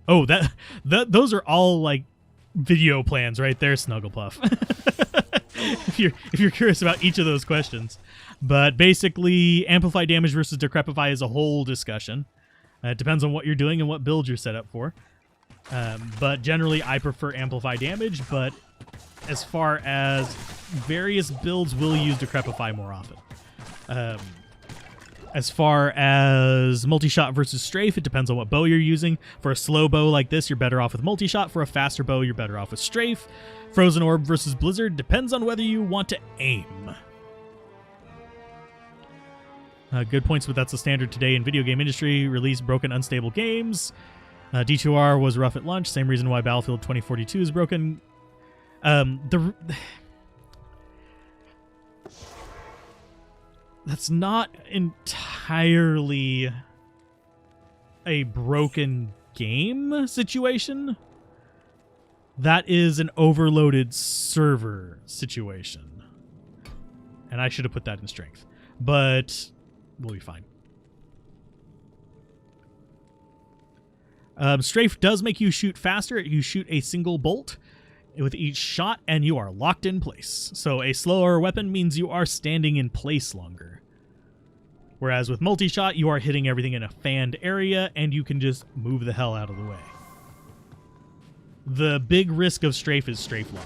Oh, those are all like video plans right there, Snugglepuff. if you're curious about each of those questions. But basically, amplify damage versus decrepify is a whole discussion. It depends on what you're doing and what build you're set up for. But generally, I prefer amplify damage, but as far as various builds will use decrepify more often. As far as multi-shot versus strafe, it depends on what bow you're using. For a slow bow like this, you're better off with multi-shot. For a faster bow, you're better off with strafe. Frozen orb versus blizzard depends on whether you want to aim. Good points, but that's the standard today in video game industry. Release broken, unstable games. D2R was rough at launch. Same reason why Battlefield 2042 is broken. That's not entirely a broken game situation. That is an overloaded server situation. And I should have put that in strength. But we'll be fine. Strafe does make you shoot faster. You shoot a single bolt with each shot, and you are locked in place. So a slower weapon means you are standing in place longer. Whereas with multi-shot, you are hitting everything in a fanned area, and you can just move the hell out of the way. The big risk of strafe is strafe lock.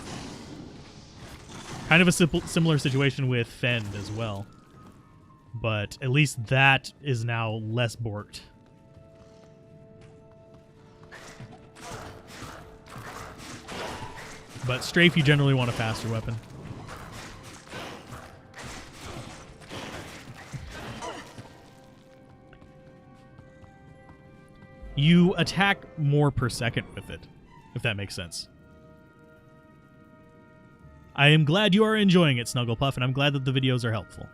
Kind of a similar situation with fend as well. But at least that is now less borked. But strafe, you generally want a faster weapon. You attack more per second with it, if that makes sense. I am glad you are enjoying it, Snugglepuff, and I'm glad that the videos are helpful.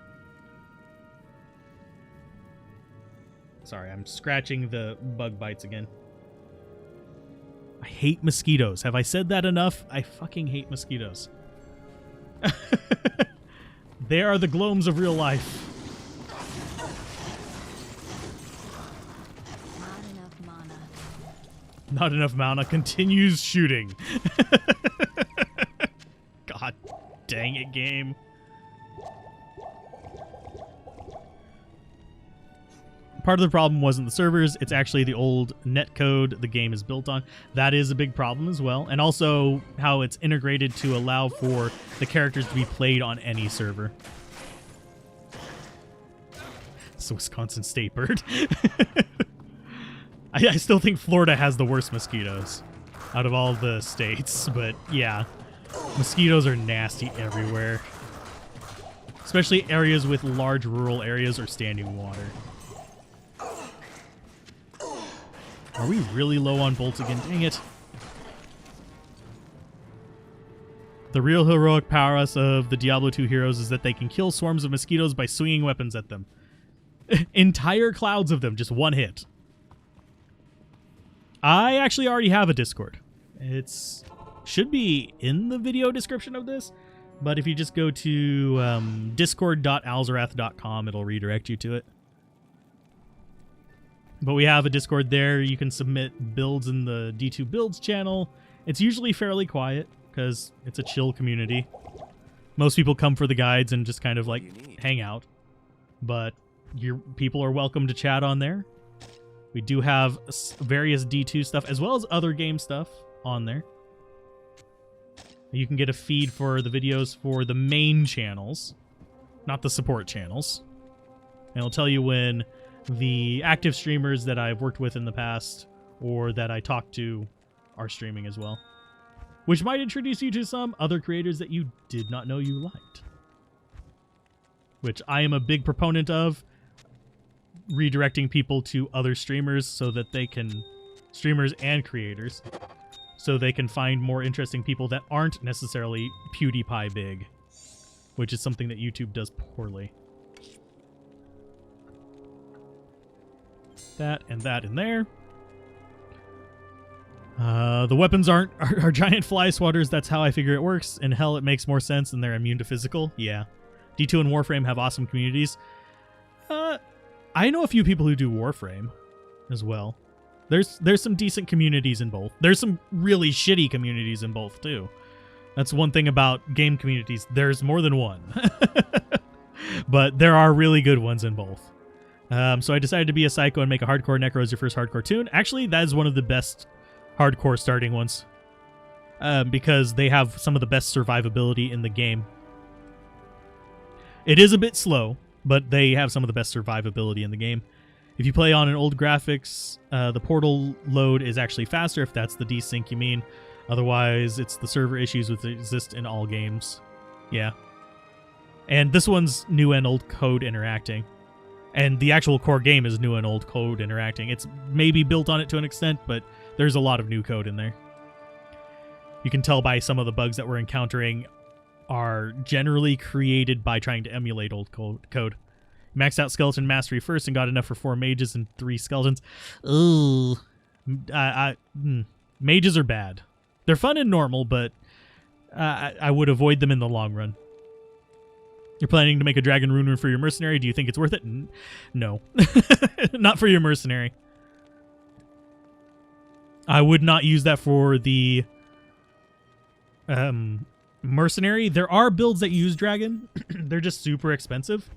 Sorry, I'm scratching the bug bites again. I hate mosquitoes. Have I said that enough? I fucking hate mosquitoes. They are the glomes of real life. Not enough mana. Not enough mana. Continues shooting. God dang it, game. Part of the problem wasn't the servers, it's actually the old netcode the game is built on. That is a big problem as well. And also how it's integrated to allow for the characters to be played on any server. It's the Wisconsin State bird. I still think Florida has the worst mosquitoes out of all the states, but yeah. Mosquitoes are nasty everywhere. Especially areas with large rural areas or standing water. Are we really low on bolts again? Dang it. The real heroic prowess of the Diablo 2 heroes is that they can kill swarms of mosquitoes by swinging weapons at them. Entire clouds of them, just one hit. I actually already have a Discord. It's should be in the video description of this, but if you just go to discord.alzarath.com, it'll redirect you to it. But we have a Discord there. You can submit builds in the D2 Builds channel. It's usually fairly quiet because it's a chill community. Most people come for the guides and just kind of like hang out. But your people are welcome to chat on there. We do have various D2 stuff as well as other game stuff on there. You can get a feed for the videos for the main channels, not the support channels. And it'll tell you when the active streamers that I've worked with in the past or that I talked to are streaming as well, which might introduce you to some other creators that you did not know you liked, which I am a big proponent of, redirecting people to other streamers so that they can, streamers and creators, so they can find more interesting people that aren't necessarily PewDiePie big, which is something that YouTube does poorly. That and that in there. The weapons are giant fly swatters. That's how I figure it works. In hell, it makes more sense, and they're immune to physical. Yeah. D2 and Warframe have awesome communities. I know a few people who do Warframe as well. There's some decent communities in both. There's some really shitty communities in both too. That's one thing about game communities. There's more than one. But there are really good ones in both. So I decided to be a psycho and make a hardcore necro as your first hardcore toon. Actually, that is one of the best hardcore starting ones. Because they have some of the best survivability in the game. It is a bit slow, but they have some of the best survivability in the game. If you play on an old graphics, the portal load is actually faster, if that's the desync you mean. Otherwise, it's the server issues which exist in all games. Yeah. And this one's new and old code interacting. And the actual core game is new and old code interacting. It's maybe built on it to an extent, but there's a lot of new code in there. You can tell by some of the bugs that we're encountering are generally created by trying to emulate old code. Maxed out skeleton mastery first and got enough for 4 mages and 3 skeletons. Ooh. Mages are bad. They're fun and normal, but I would avoid them in the long run. You're planning to make a dragon rune for your mercenary. Do you think it's worth it? No. Not for your mercenary. I would not use that for the mercenary. There are builds that use dragon. They're just super expensive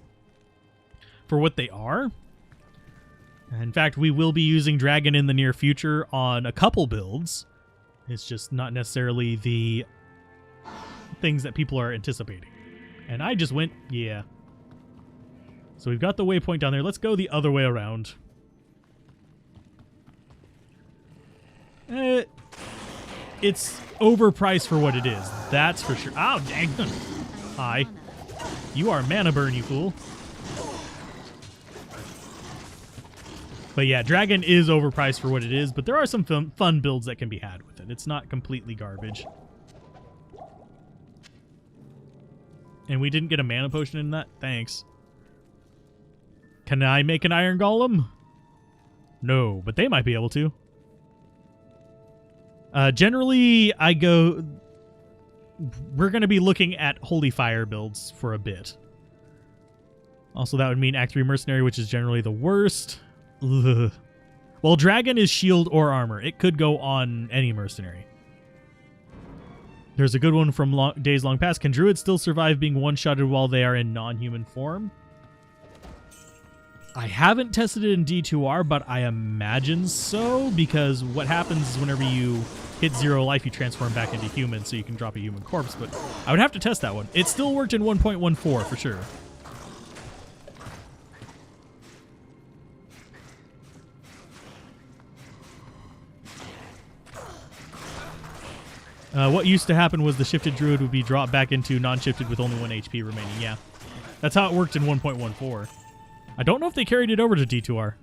for what they are. In fact, we will be using dragon in the near future on a couple builds. It's just not necessarily the things that people are anticipating. And I just went, yeah. So we've got the waypoint down there. Let's go the other way around. It's overpriced for what it is. That's for sure. Oh, dang. Hi. You are mana burn, you fool. But yeah, dragon is overpriced for what it is, but there are some fun builds that can be had with it. It's not completely garbage. And we didn't get a mana potion in that? Thanks. Can I make an iron golem? No, but they might be able to. Generally, we're going to be looking at holy fire builds for a bit. Also, that would mean Act 3 Mercenary, which is generally the worst. Ugh. Well, dragon is shield or armor. It could go on any mercenary. There's a good one from Days Long Past. Can druids still survive being one-shotted while they are in non-human form? I haven't tested it in D2R, but I imagine so, because what happens is whenever you hit 0 life, you transform back into human, so you can drop a human corpse, but I would have to test that one. It still worked in 1.14 for sure. What used to happen was the shifted druid would be dropped back into non-shifted with only 1 HP remaining. Yeah, that's how it worked in 1.14. I don't know if they carried it over to D2R.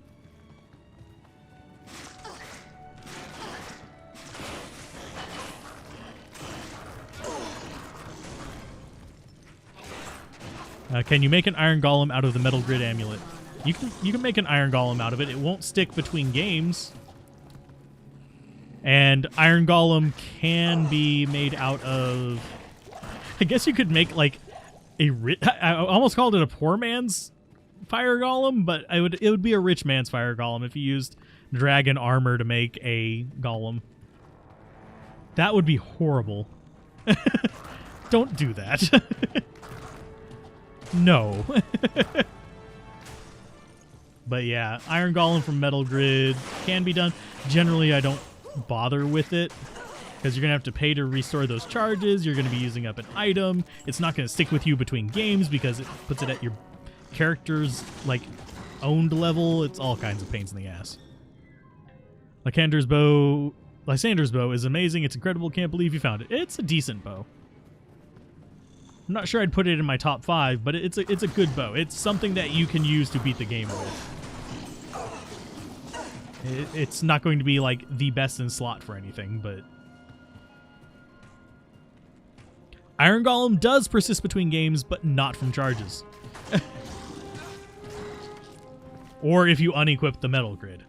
Can you make an iron golem out of the metal grid amulet? You can make an iron golem out of it. It won't stick between games. And iron golem can be made out of... I guess you could make like I almost called it a poor man's fire golem, but it would be a rich man's fire golem if you used dragon armor to make a golem. That would be horrible. Don't do that. No. But yeah, iron golem from metal grid can be done. Generally, I don't bother with it because you're gonna have to pay to restore those charges. You're gonna be using up an item. It's not gonna stick with you between games because it puts it at your character's like owned level. It's all kinds of pains in the ass. Lysander's bow is amazing. It's incredible. Can't believe you found it. It's a decent bow. I'm not sure I'd put it in my top 5, but it's a good bow. It's something that you can use to beat the game with. It's not going to be like the best in slot for anything, but Iron Golem does persist between games, but not from charges. Or if you unequip the metal grid.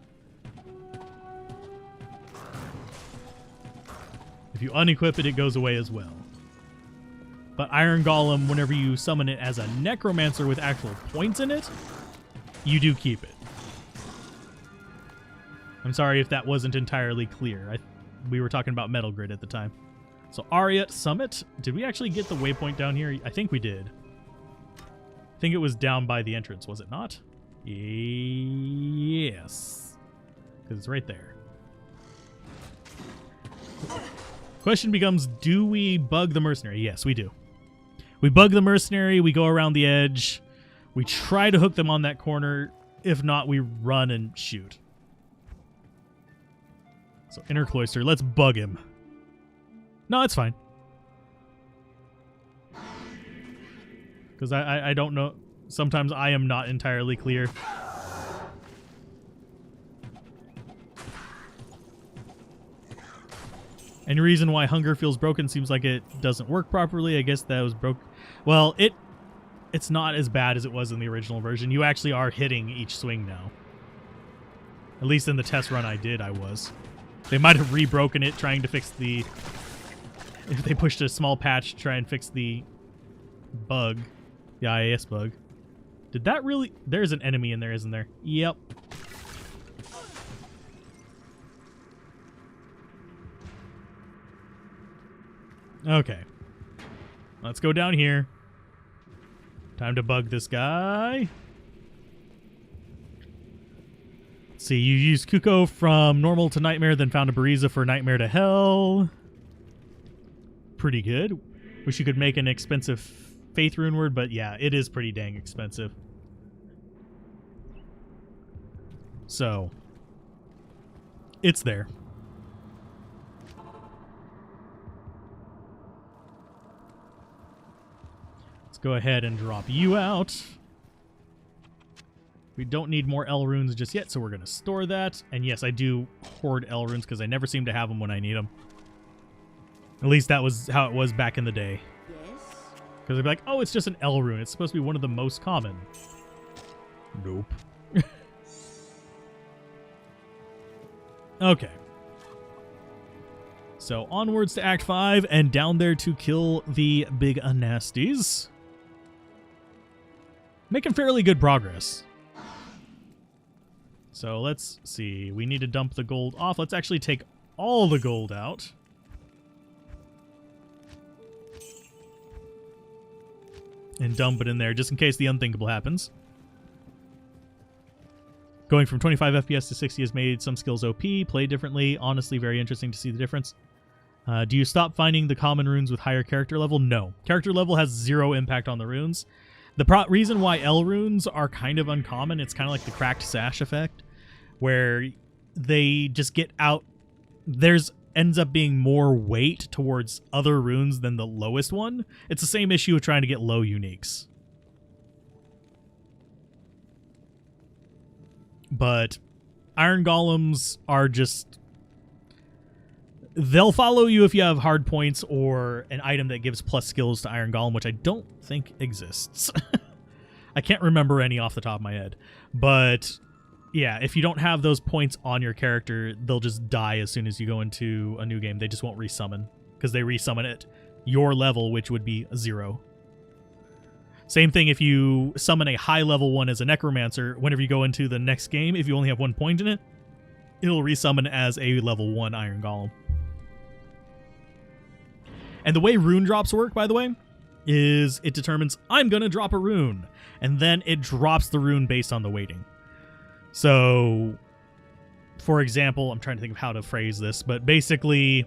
If you unequip it, it goes away as well. But Iron Golem, whenever you summon it as a necromancer with actual points in it, you do keep it. I'm sorry if that wasn't entirely clear. We were talking about Metal Grid at the time. So Ariat Summit. Did we actually get the waypoint down here? I think we did. I think it was down by the entrance, was it not? Yes. Because it's right there. Question becomes, do we bug the mercenary? Yes, we do. We bug the mercenary, we go around the edge, we try to hook them on that corner. If not, we run and shoot. So Inner Cloister, let's bug him. No, it's fine. Because I don't know. Sometimes I am not entirely clear. Any reason why hunger feels broken? Seems like it doesn't work properly. I guess that was broke. Well, it's not as bad as it was in the original version. You actually are hitting each swing now. At least in the test run I did, I was. They might have re-broken it trying to fix the... If they pushed a small patch to try and fix the bug. The IAS bug. Did that really... There's an enemy in there, isn't there? Yep. Okay. Let's go down here. Time to bug this guy. Let's see, you used Kuko from normal to nightmare, then found a Bariza for nightmare to hell. Pretty good. Wish you could make an expensive faith rune word, but yeah, it is pretty dang expensive. So, it's there. Go ahead and drop you out. We don't need more L runes just yet, so we're going to store that. And yes, I do hoard L runes because I never seem to have them when I need them. At least that was how it was back in the day. Yes. Because they'd be like, oh, it's just an L rune. It's supposed to be one of the most common. Nope. Okay. So onwards to Act 5 and down there to kill the big nasties. Making fairly good progress. So let's see. We need to dump the gold off. Let's actually take all the gold out. And dump it in there just in case the unthinkable happens. Going from 25 FPS to 60 has made some skills OP. Play differently. Honestly, very interesting to see the difference. Do you stop finding the common runes with higher character level? No. Character level has zero impact on the runes. The reason why L runes are kind of uncommon, it's kind of like the cracked sash effect, where they just get out. Ends up being more weight towards other runes than the lowest one. It's the same issue with trying to get low uniques. But Iron Golems are just... They'll follow you if you have hard points or an item that gives plus skills to Iron Golem, which I don't think exists. I can't remember any off the top of my head. But yeah, if you don't have those points on your character, they'll just die as soon as you go into a new game. They just won't resummon because they resummon at your level, which would be 0. Same thing if you summon a high level one as a Necromancer. Whenever you go into the next game, if you only have 1 point in it, it'll resummon as a level 1 Iron Golem. And the way rune drops work, by the way, is it determines, I'm going to drop a rune. And then it drops the rune based on the weighting. So, for example, I'm trying to think of how to phrase this, but basically,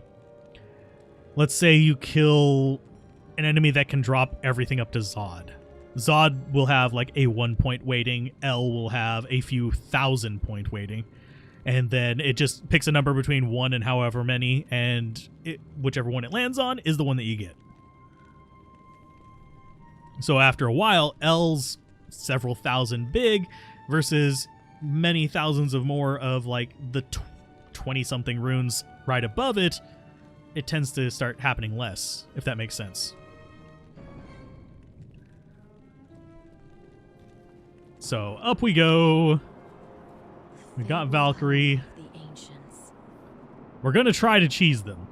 let's say you kill an enemy that can drop everything up to Zod. Zod will have like a 1 point weighting. L will have a few thousand point weighting. And then it just picks a number between 1 and however many, and whichever one it lands on is the one that you get. So after a while, L's several thousand big versus many thousands of more of like the 20-something runes right above it. It tends to start happening less, if that makes sense. So up we go. We got Valkyrie. We're going to try to cheese them.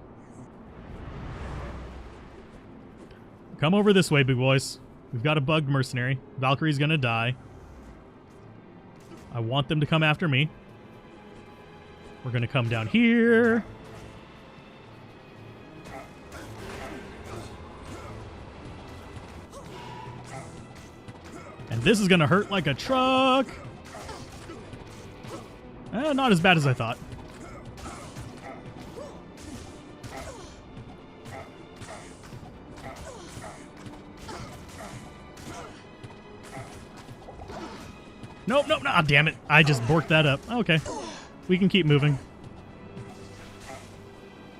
Come over this way, big boys. We've got a bugged mercenary. Valkyrie's going to die. I want them to come after me. We're going to come down here. And this is going to hurt like a truck. Not as bad as I thought. Nope, nope, no. Damn it. I just borked that up. Okay. We can keep moving.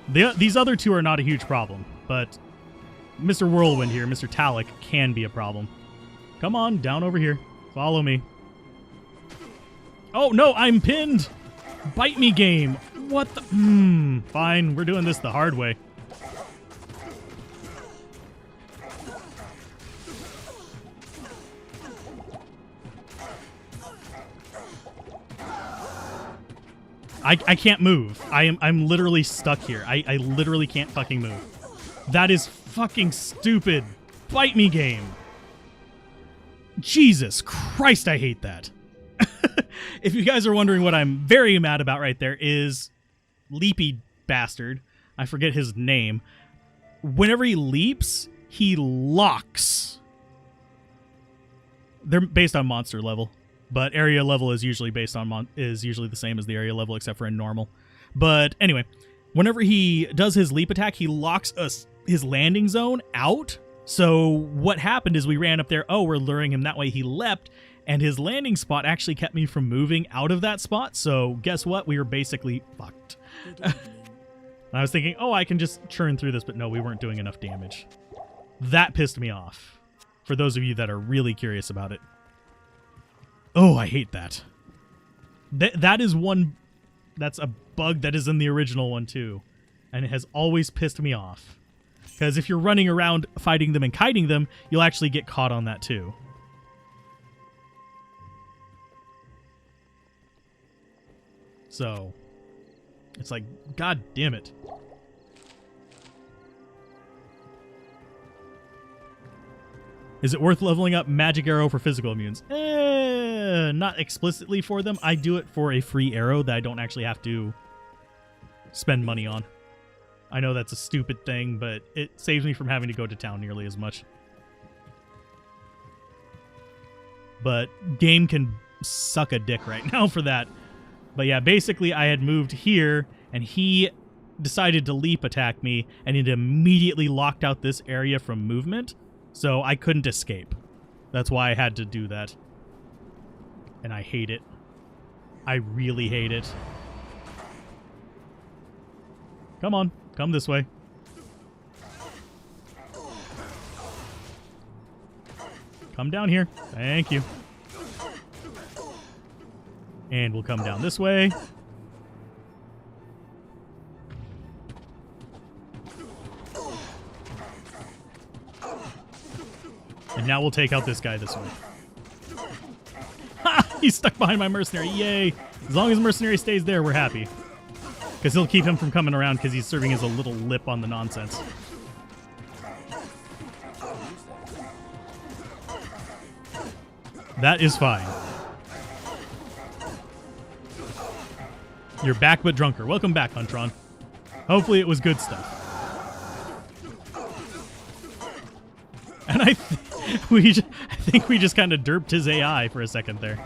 These other two are not a huge problem, but Mr. Whirlwind here, Mr. Talik, can be a problem. Come on, down over here. Follow me. Oh, no, I'm pinned. Bite me game. What the? Fine. We're doing this the hard way. I can't move. I'm literally stuck here. I literally can't fucking move. That is fucking stupid. Bite me game. Jesus Christ, I hate that. If you guys are wondering what I'm very mad about right there is Leapy Bastard. I forget his name. Whenever he leaps, he locks. They're based on monster level. But area level is usually based on usually the same as the area level, except for in normal. But anyway, whenever he does his leap attack, he locks his landing zone out. So what happened is we ran up there. Oh, we're luring him that way. He leapt, and his landing spot actually kept me from moving out of that spot. So guess what? We were basically fucked. I was thinking, oh, I can just churn through this, but no, we weren't doing enough damage. That pissed me off. For those of you that are really curious about it. Oh, I hate that. That is one... That's a bug that is in the original one, too. And it has always pissed me off. Because if you're running around fighting them and kiting them, you'll actually get caught on that, too. So, it's like, god damn it. Is it worth leveling up Magic Arrow for physical immunes? Not explicitly for them. I do it for a free arrow that I don't actually have to spend money on. I know that's a stupid thing, but it saves me from having to go to town nearly as much. But game can suck a dick right now for that. But yeah, basically I had moved here, and he decided to leap attack me, and it immediately locked out this area from movement. So I couldn't escape. That's why I had to do that. And I hate it. I really hate it. Come on. Come this way. Come down here. Thank you. And we'll come down this way. And now we'll take out this guy this way. Ha! He's stuck behind my mercenary. Yay! As long as mercenary stays there, we're happy. Because he'll keep him from coming around because he's serving as a little lip on the nonsense. That is fine. You're back but drunker. Welcome back, Huntron. Hopefully it was good stuff. And I think we just kind of derped his AI for a second there.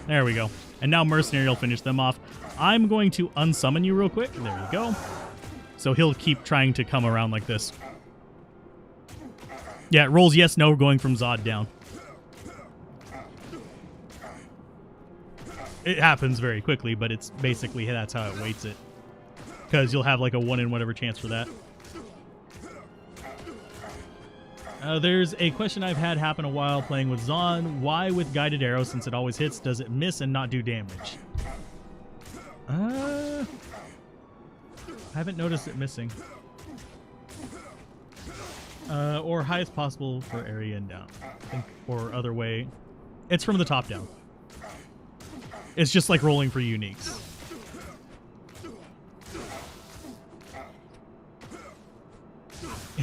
There we go. And now Mercenary will finish them off. I'm going to unsummon you real quick. There you go. So he'll keep trying to come around like this. Yeah, it rolls yes, no, going from Zod down. It happens very quickly, but it's basically that's how it weights it. Because you'll have like a 1 in whatever chance for that. There's a question I've had happen a while playing with Zon. Why with guided arrows, since it always hits, does it miss and not do damage? I haven't noticed it missing. Or highest possible for area and down. I think, or other way. It's from the top down. It's just like rolling for uniques.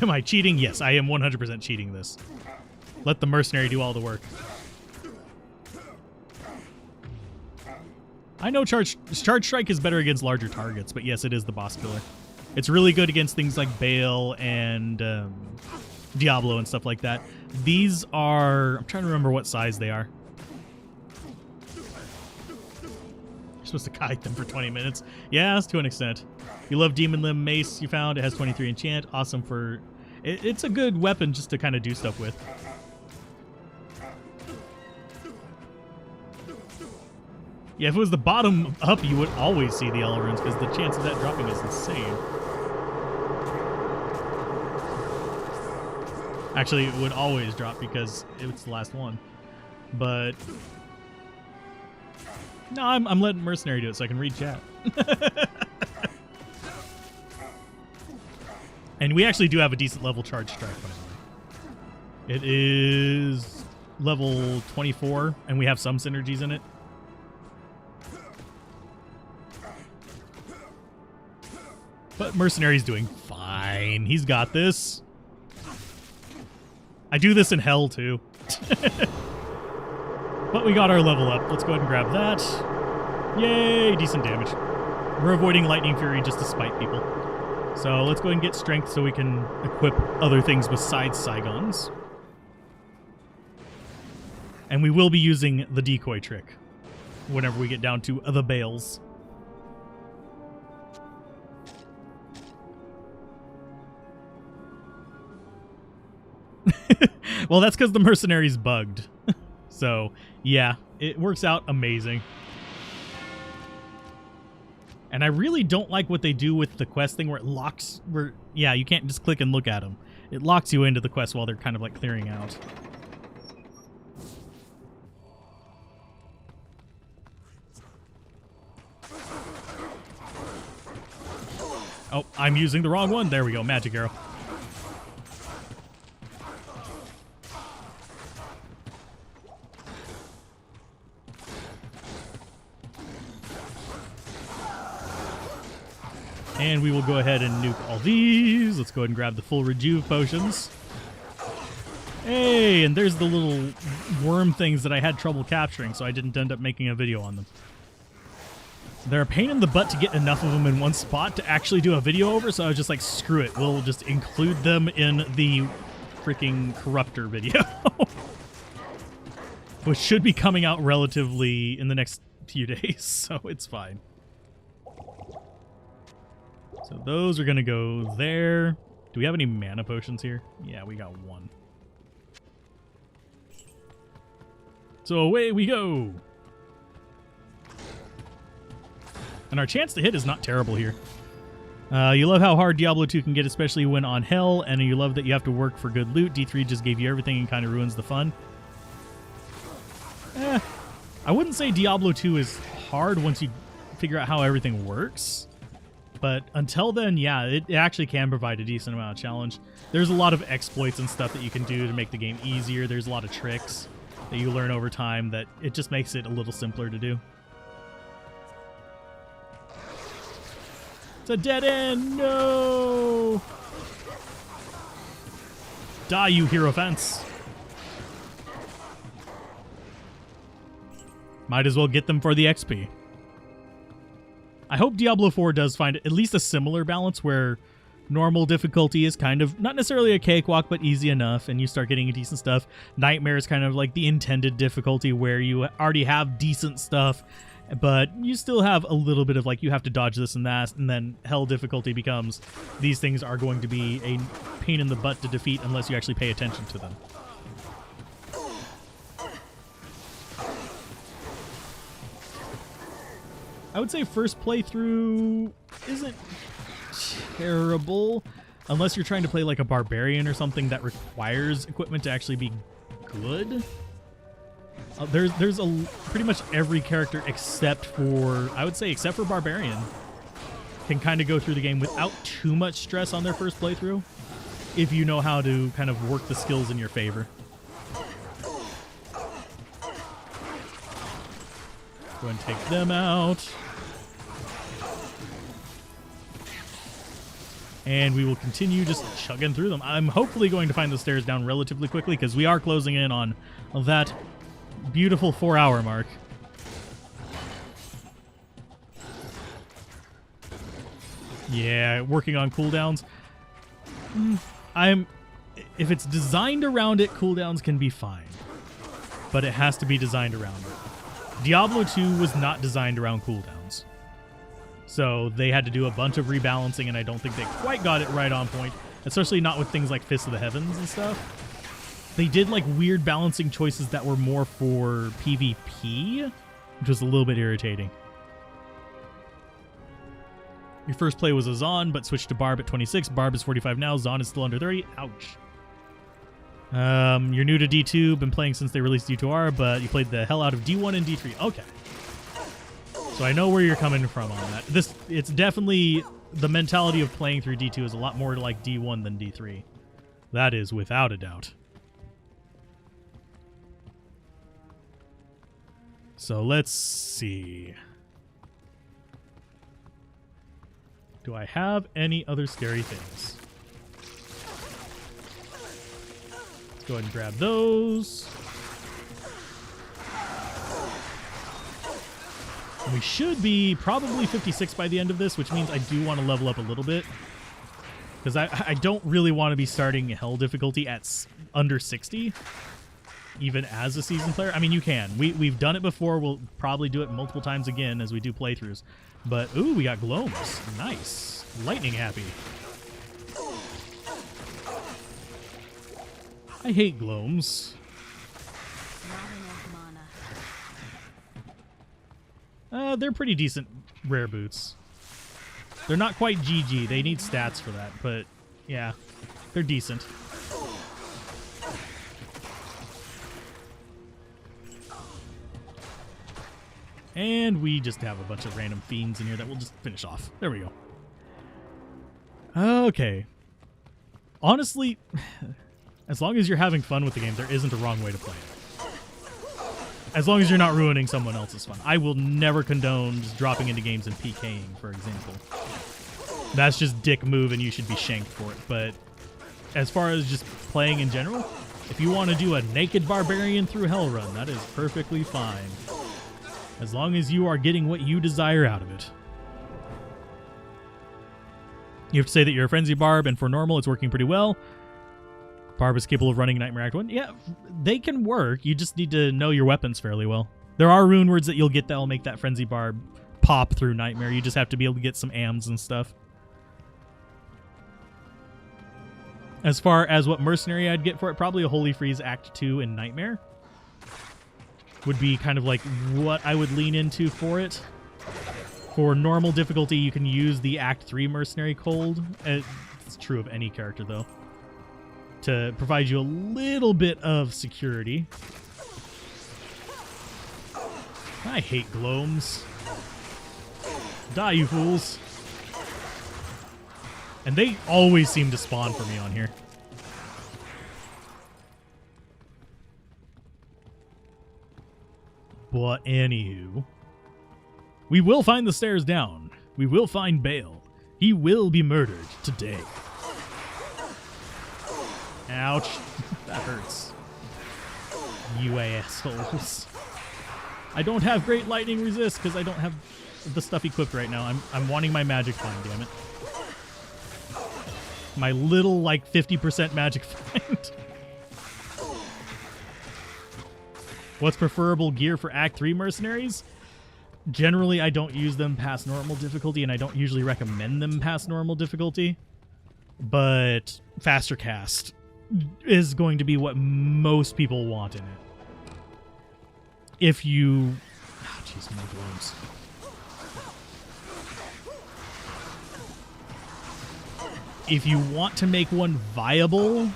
Am I cheating? Yes, I am 100% cheating this. Let the mercenary do all the work. I know Charge Strike is better against larger targets, but yes, it is the boss killer. It's really good against things like Baal and Diablo and stuff like that. These are... I'm trying to remember what size they are. You're supposed to kite them for 20 minutes. Yes, to an extent. You love Demon Limb Mace you found. It has 23 enchant. Awesome for... It's a good weapon just to kind of do stuff with. Yeah, if it was the bottom up, you would always see the L runes because the chance of that dropping is insane. Actually, it would always drop because it's the last one. But no, I'm letting Mercenary do it so I can read chat. And we actually do have a decent level Charge Strike, by the way. It is level 24, and we have some synergies in it. But Mercenary's doing fine. He's got this. I do this in hell, too. But we got our level up. Let's go ahead and grab that. Yay! Decent damage. We're avoiding Lightning Fury just to spite people. So let's go ahead and get strength so we can equip other things besides Saigons. And we will be using the decoy trick whenever we get down to the Baals. Well, that's because the Mercenary's bugged. So, yeah, it works out amazing. And I really don't like what they do with the quest thing where it locks... yeah, you can't just click and look at them. It locks you into the quest while they're kind of like clearing out. Oh, I'm using the wrong one. There we go. Magic arrow. And we will go ahead and nuke all these. Let's go ahead and grab the full Rejuve potions. Hey, and there's the little worm things that I had trouble capturing, so I didn't end up making a video on them. They're a pain in the butt to get enough of them in one spot to actually do a video over, so I was just like, screw it. We'll just include them in the freaking Corruptor video. Which should be coming out relatively in the next few days, so it's fine. So those are going to go there. Do we have any mana potions here? Yeah, we got one. So away we go. And our chance to hit is not terrible here. You love how hard Diablo 2 can get, especially when on Hell, and you love that you have to work for good loot. D3 just gave you everything and kind of ruins the fun. I wouldn't say Diablo 2 is hard once you figure out how everything works. But until then, yeah, it actually can provide a decent amount of challenge. There's a lot of exploits and stuff that you can do to make the game easier. There's a lot of tricks that you learn over time that it just makes it a little simpler to do. It's a dead end! No! Die, you hero fence! Might as well get them for the XP. I hope Diablo 4 does find at least a similar balance where normal difficulty is kind of not necessarily a cakewalk, but easy enough, and you start getting decent stuff. Nightmare is kind of like the intended difficulty where you already have decent stuff, but you still have a little bit of like you have to dodge this and that, and then Hell difficulty becomes these things are going to be a pain in the butt to defeat unless you actually pay attention to them. I would say first playthrough isn't terrible unless you're trying to play like a barbarian or something that requires equipment to actually be good. There's pretty much every character except for, I would say except for barbarian can kind of go through the game without too much stress on their first playthrough if you know how to kind of work the skills in your favor. Go and take them out. And we will continue just chugging through them. I'm hopefully going to find the stairs down relatively quickly because we are closing in on that beautiful 4-hour mark. Yeah, working on cooldowns. If it's designed around it, cooldowns can be fine. But it has to be designed around it. Diablo 2 was not designed around cooldowns. So they had to do a bunch of rebalancing, and I don't think they quite got it right on point, especially not with things like Fist of the Heavens and stuff. They did like weird balancing choices that were more for PvP, which was a little bit irritating. Your first play was a Zon, but switched to Barb at 26. Barb is 45 now. Zon is still under 30. Ouch. You're new to D2, been playing since they released D2R, but you played the hell out of D1 and D3. Okay. So I know where you're coming from on that. It's definitely the mentality of playing through D2 is a lot more like D1 than D3. That is without a doubt. So let's see. Do I have any other scary things? Let's go ahead and grab those. And we should be probably 56 by the end of this, which means I do want to level up a little bit. Because I don't really want to be starting Hell difficulty at under 60, even as a seasoned player. I mean, you can. We've done it before. We'll probably do it multiple times again as we do playthroughs. But, ooh, we got Gloams. Nice. Lightning happy. I hate Gloams. They're pretty decent rare boots. They're not quite GG. They need stats for that, but yeah, they're decent. And we just have a bunch of random fiends in here that we'll just finish off. There we go. Okay. Honestly, as long as you're having fun with the game, there isn't a wrong way to play it. As long as you're not ruining someone else's fun. I will never condone just dropping into games and PKing, for example. That's just dick move and you should be shanked for it. But as far as just playing in general, if you want to do a naked barbarian through Hell run, that is perfectly fine. As long as you are getting what you desire out of it. You have to say that you're a Frenzy Barb, and for normal, it's working pretty well. Barb is capable of running Nightmare Act 1. Yeah, they can work. You just need to know your weapons fairly well. There are rune words that you'll get that will make that Frenzy Barb pop through Nightmare. You just have to be able to get some AMs and stuff. As far as what Mercenary I'd get for it, probably a Holy Freeze Act 2 in Nightmare would be kind of like what I would lean into for it. For normal difficulty, you can use the Act 3 Mercenary Cold. It's true of any character, though. To provide you a little bit of security. I hate Gloams. Die, you fools. And they always seem to spawn for me on here. But anywho, we will find the stairs down. We will find Baal. He will be murdered today. Ouch. That hurts. You assholes. I don't have great lightning resist because I don't have the stuff equipped right now. I'm wanting my magic find, damn it. My little, like, 50% magic find. What's preferable gear for Act 3 mercenaries? Generally, I don't use them past normal difficulty, and I don't usually recommend them past normal difficulty. But faster cast is going to be what most people want in it. If you... Oh, jeez, more blooms. If you want to make one viable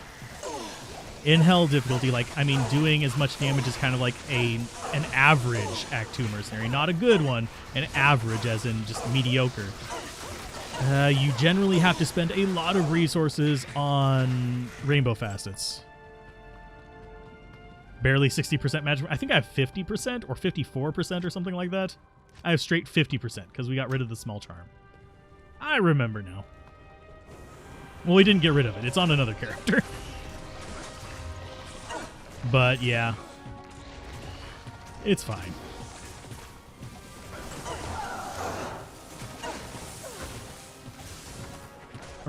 in Hell difficulty, like, I mean, doing as much damage as kind of like an average Act 2 mercenary, not a good one, an average as in just mediocre. You generally have to spend a lot of resources on rainbow facets. Barely 60% magic. I think I have 50% or 54% or something like that. I have straight 50% because we got rid of the small charm. I remember now. Well, we didn't get rid of it. It's on another character. But yeah, it's fine.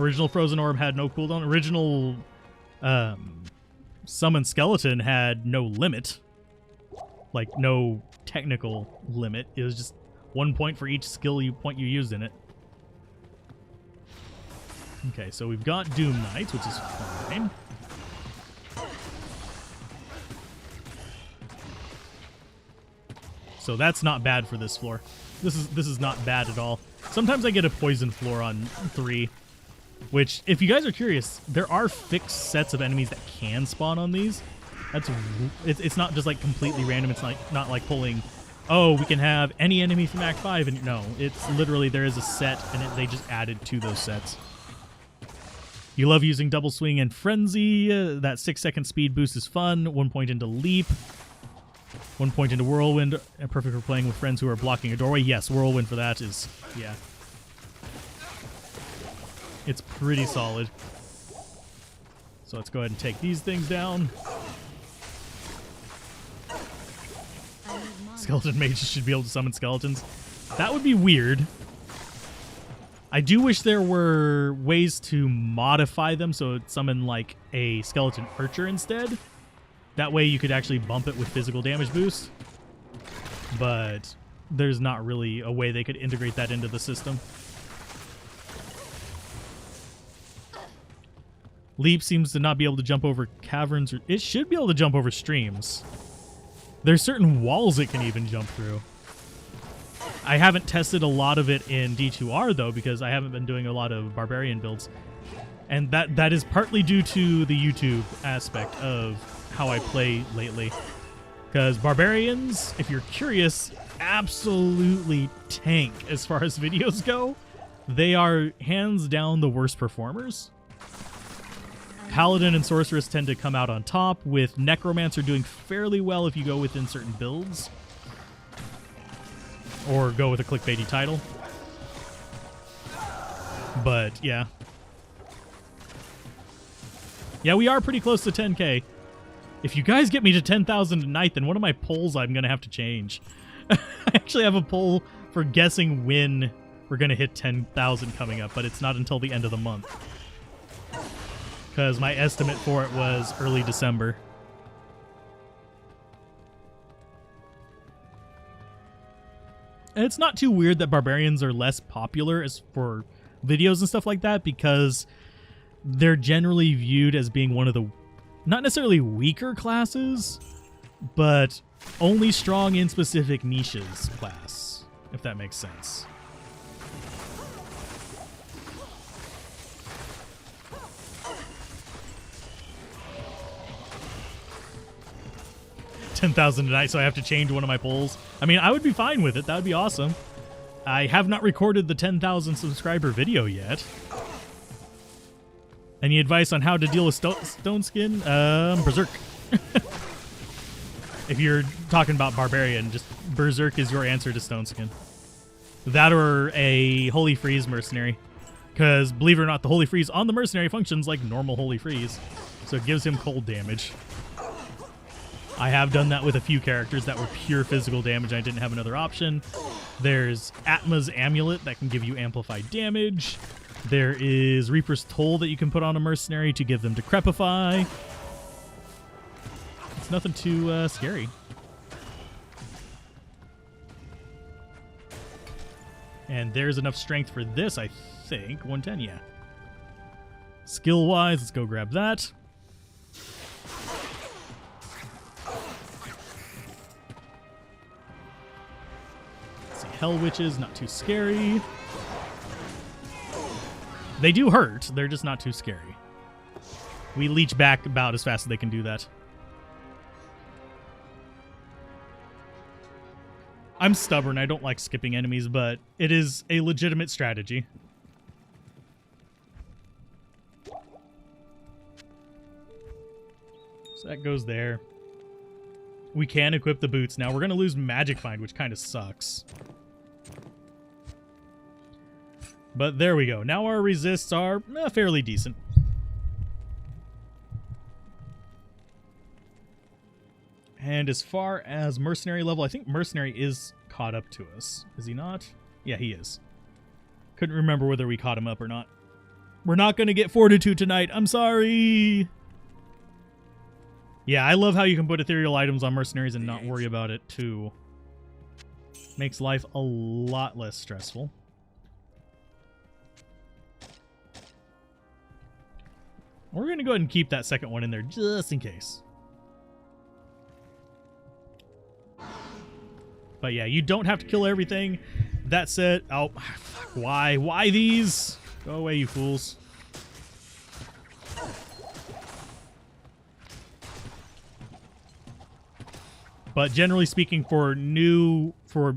Original Frozen Orb had no cooldown. Original Summon Skeleton had no limit. Like, no technical limit. It was just 1 point for each skill point you used in it. Okay, so we've got Doom Knights, which is fine. So that's not bad for this floor. This is not bad at all. Sometimes I get a poison floor on 3, which, if you guys are curious, there are fixed sets of enemies that can spawn on these. It's not just like completely random. It's not like pulling, oh, we can have any enemy from Act 5, and no, it's literally there is a set, and they just added to those sets. You love using Double Swing and Frenzy. That 6-second speed boost is fun. 1 point into Leap. 1 point into Whirlwind, perfect for playing with friends who are blocking a doorway. Yes, Whirlwind for that is, yeah. It's pretty solid. So let's go ahead and take these things down. Skeleton mages should be able to summon skeletons. That would be weird. I do wish there were ways to modify them so it'd summon like a skeleton archer instead. That way you could actually bump it with physical damage boost. But there's not really a way they could integrate that into the system. Leap seems to not be able to jump over caverns. It should be able to jump over streams. There's certain walls it can even jump through. I haven't tested a lot of it in D2R, though, because I haven't been doing a lot of barbarian builds. And that is partly due to the YouTube aspect of how I play lately. Because barbarians, if you're curious, absolutely tank as far as videos go. They are hands down the worst performers. Paladin and Sorceress tend to come out on top, with Necromancer doing fairly well if you go within certain builds. Or go with a clickbaity title. But, yeah. Yeah, we are pretty close to 10k. If you guys get me to 10,000 tonight, then one of my polls I'm going to have to change. I actually have a poll for guessing when we're going to hit 10,000 coming up, but it's not until the end of the month. Because my estimate for it was early December. And it's not too weird that barbarians are less popular as for videos and stuff like that, because they're generally viewed as being one of the, not necessarily weaker classes, but only strong in specific niches class, if that makes sense. $10,000 tonight, so I have to change one of my polls. I mean, I would be fine with it. That would be awesome. I have not recorded the 10,000 subscriber video yet. Any advice on how to deal with stone skin? Berserk. If you're talking about barbarian, just Berserk is your answer to stone skin. That or a Holy Freeze mercenary. Because, believe it or not, the Holy Freeze on the mercenary functions like normal Holy Freeze. So it gives him cold damage. I have done that with a few characters that were pure physical damage. I didn't have another option. There's Atma's Amulet that can give you amplified damage. There is Reaper's Toll that you can put on a mercenary to give them Decrepify. It's nothing too scary. And there's enough strength for this, I think. 110, yeah. Skill-wise, let's go grab that. Hell Witches, not too scary. They do hurt, they're just not too scary. We leech back about as fast as they can do that. I'm stubborn, I don't like skipping enemies, but it is a legitimate strategy. So that goes there. We can equip the boots now. We're going to lose Magic Find, which kind of sucks. But there we go. Now our resists are fairly decent. And as far as mercenary level, I think mercenary is caught up to us. Is he not? Yeah, he is. Couldn't remember whether we caught him up or not. We're not going to get Fortitude tonight. I'm sorry. Yeah, I love how you can put ethereal items on mercenaries and not worry about it, too. Makes life a lot less stressful. We're going to go ahead and keep that second one in there just in case. But yeah, you don't have to kill everything. That said, oh, fuck, why? Why these? Go away, you fools. But generally speaking, for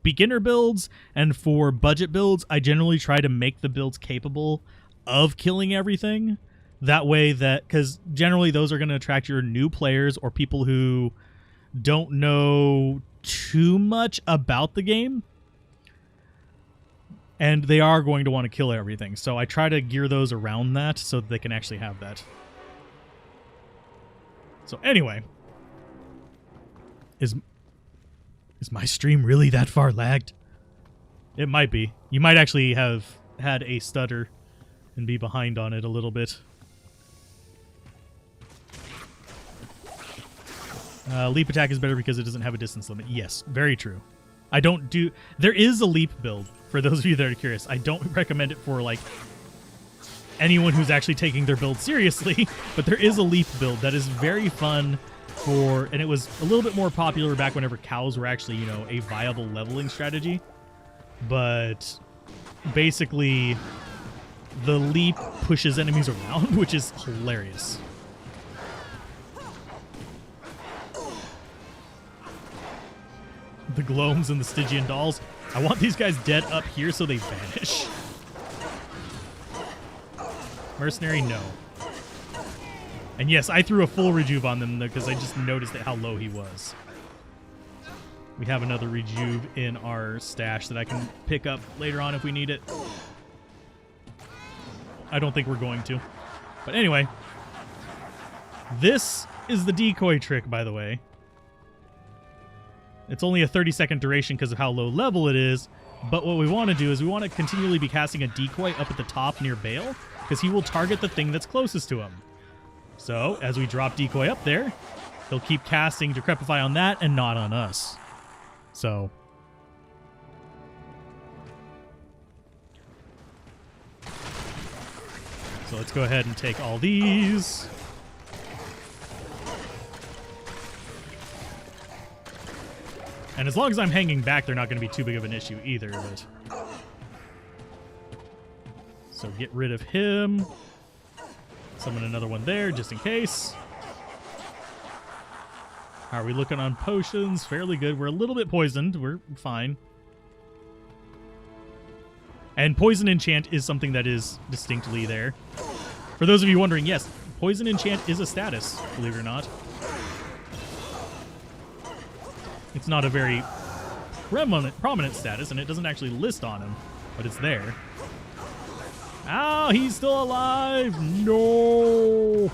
beginner builds and for budget builds, I generally try to make the builds capable of killing everything. That way that, because generally those are going to attract your new players or people who don't know too much about the game. And they are going to want to kill everything. So I try to gear those around that so that they can actually have that. So anyway. Is my stream really that far lagged? It might be. You might actually have had a stutter and be behind on it a little bit. Leap attack is better because it doesn't have a distance limit. Yes, very true. I don't do... There is a leap build, for those of you that are curious. I don't recommend it for, like, anyone who's actually taking their build seriously, but there is a leap build that is very fun for... And it was a little bit more popular back whenever cows were actually, you know, a viable leveling strategy. But basically, the leap pushes enemies around, which is hilarious. The Gloams and the Stygian dolls. I want these guys dead up here so they vanish. Mercenary, no. And yes, I threw a full rejuve on them because I just noticed how low he was. We have another rejuve in our stash that I can pick up later on if we need it. I don't think we're going to. But anyway. This is the decoy trick, by the way. It's only a 30-second duration because of how low level it is. But what we want to do is we want to continually be casting a decoy up at the top near Baal, because he will target the thing that's closest to him. So, as we drop decoy up there, he'll keep casting Decrepify on that and not on us. So... So let's go ahead and take all these. And as long as I'm hanging back, they're not going to be too big of an issue either. But... So get rid of him. Summon another one there, just in case. How are we looking on potions? Fairly good. We're a little bit poisoned. We're fine. And Poison Enchant is something that is distinctly there. For those of you wondering, yes, Poison Enchant is a status, believe it or not. It's not a very prominent status, and it doesn't actually list on him, but it's there. Oh, he's still alive! No!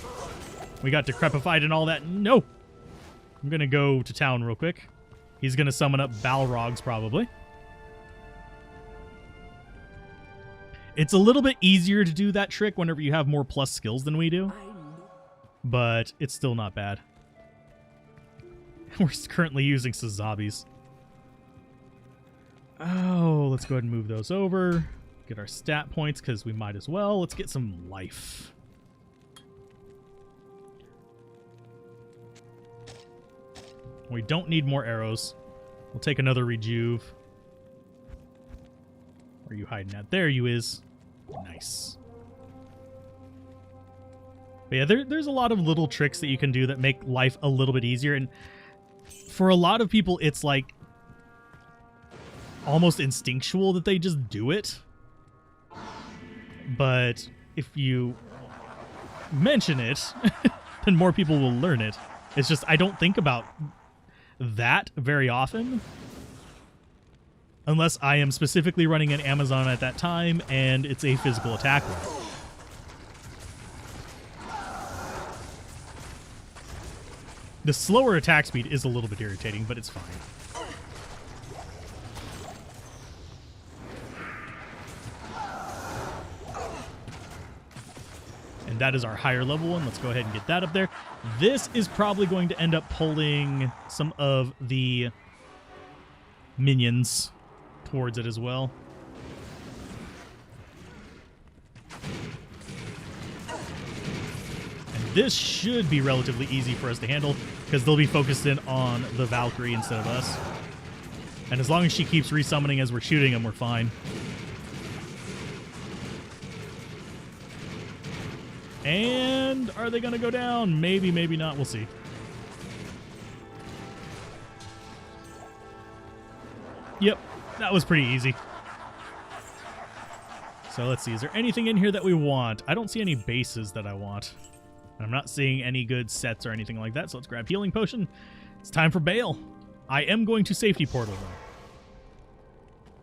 We got decrepified and all that. No! I'm going to go to town real quick. He's going to summon up Balrogs, probably. It's a little bit easier to do that trick whenever you have more plus skills than we do, but it's still not bad. We're currently using Sazabis. Oh, let's go ahead and move those over. Get our stat points because we might as well. Let's get some life. We don't need more arrows. We'll take another rejuve. Where are you hiding at? There you is. Nice. But yeah, there's a lot of little tricks that you can do that make life a little bit easier. And for a lot of people, it's like almost instinctual that they just do it. But if you mention it, then more people will learn it. It's just I don't think about that very often. Unless I am specifically running an Amazon at that time and it's a physical attack roll. The slower attack speed is a little bit irritating, but it's fine. that is our higher level one. Let's go ahead and get that up there. This is probably going to end up pulling some of the minions towards it as well. And this should be relatively easy for us to handle because they'll be focused in on the Valkyrie instead of us. And as long as she keeps resummoning as we're shooting them, we're fine. And are they going to go down? Maybe, maybe not. We'll see. Yep, that was pretty easy. So let's see. Is there anything in here that we want? I don't see any bases that I want. And I'm not seeing any good sets or anything like that. So let's grab Healing Potion. It's time for Baal. I am going to Safety Portal, though.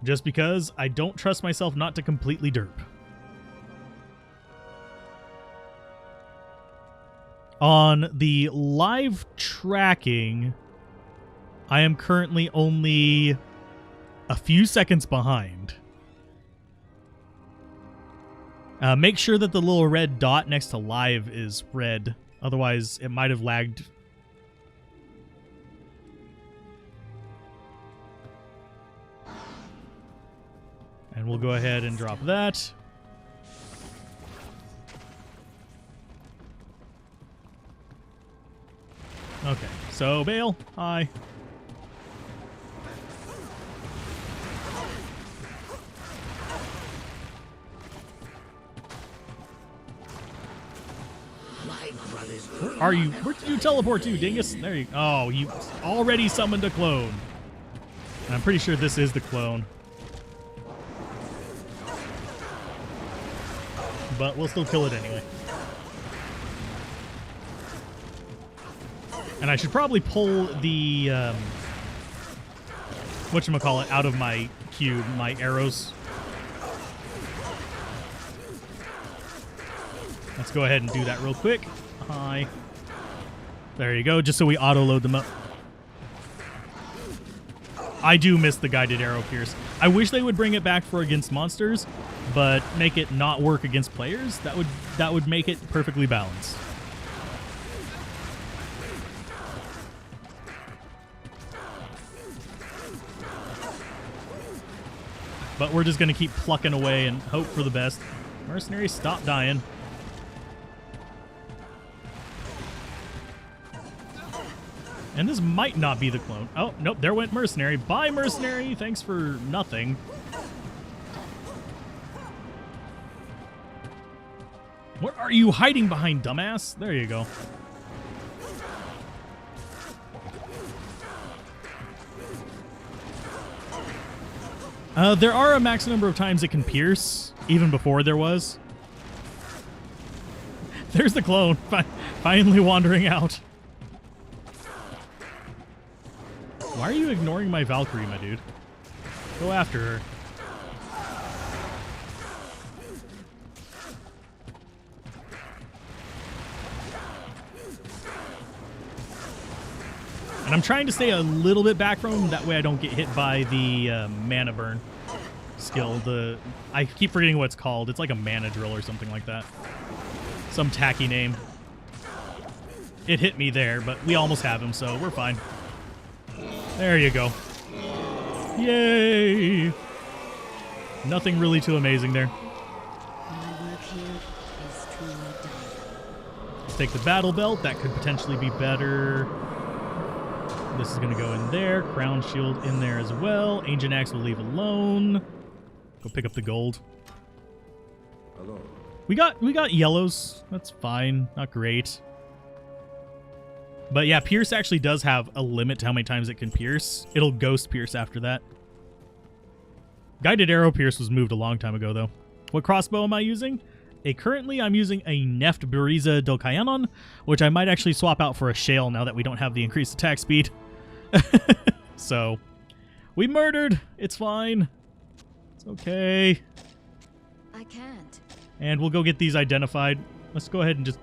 Just because I don't trust myself not to completely derp. On the live tracking, I am currently only a few seconds behind. Make sure that the little red dot next to live is red. Otherwise, it might have lagged. And we'll go ahead and drop that. Okay, so Baal, hi. Where are you? Where did you teleport to, dingus? There you go. Oh, you already summoned a clone. And I'm pretty sure this is the clone. But we'll still kill it anyway. And I should probably pull the, whatchamacallit, out of my cube, my arrows. Let's go ahead and do that real quick. Hi. There you go, just so we auto-load them up. I do miss the guided arrow pierce. I wish they would bring it back for against monsters, but make it not work against players. That would make it perfectly balanced. But we're just going to keep plucking away and hope for the best. Mercenaries, stop dying. And this might not be the clone. Oh, nope, there went Mercenary. Bye, Mercenary. Thanks for nothing. What are you hiding behind, dumbass? There you go. There are a max number of times it can pierce, even before there was. There's the clone, finally wandering out. Why are you ignoring my Valkyrie, my dude? Go after her. And I'm trying to stay a little bit back from him, that way I don't get hit by the mana burn skill. I keep forgetting what it's called. It's like a mana drill or something like that. Some tacky name. It hit me there, but we almost have him, so we're fine. There you go. Yay! Nothing really too amazing there. Let's take the battle belt. That could potentially be better. This is going to go in there. Crown shield in there as well. Ancient axe will leave alone. Go pick up the gold. Hello. We got yellows. That's fine. Not great. But yeah, pierce actually does have a limit to how many times it can pierce. It'll ghost pierce after that. Guided arrow pierce was moved a long time ago, though. What crossbow am I using? Currently, I'm using a Neft Bariza del Cayanon, which I might actually swap out for a Shale now that we don't have the increased attack speed. So, we murdered. It's fine. It's okay. I can't. And we'll go get these identified. Let's go ahead and just...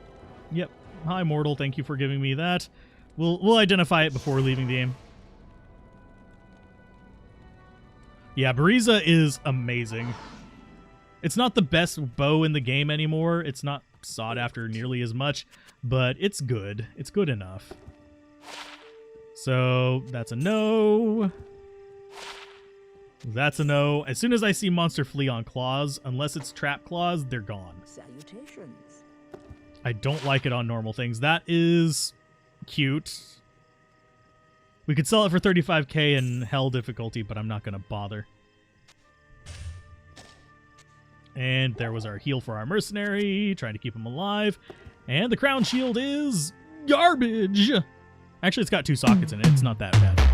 Yep. Hi, Mortal. Thank you for giving me that. We'll identify it before leaving the game. Yeah, Bariza is amazing. It's not the best bow in the game anymore. It's not sought after nearly as much, but it's good. It's good enough. So that's a no. That's a no. As soon as I see monster flee on claws, unless it's trap claws, they're gone. Salutations. I don't like it on normal things. That is cute. We could sell it for 35k in hell difficulty, but I'm not going to bother. And there was our heal for our mercenary, trying to keep him alive. And the crown shield is garbage. Actually, it's got 2 sockets in it. It's not that bad.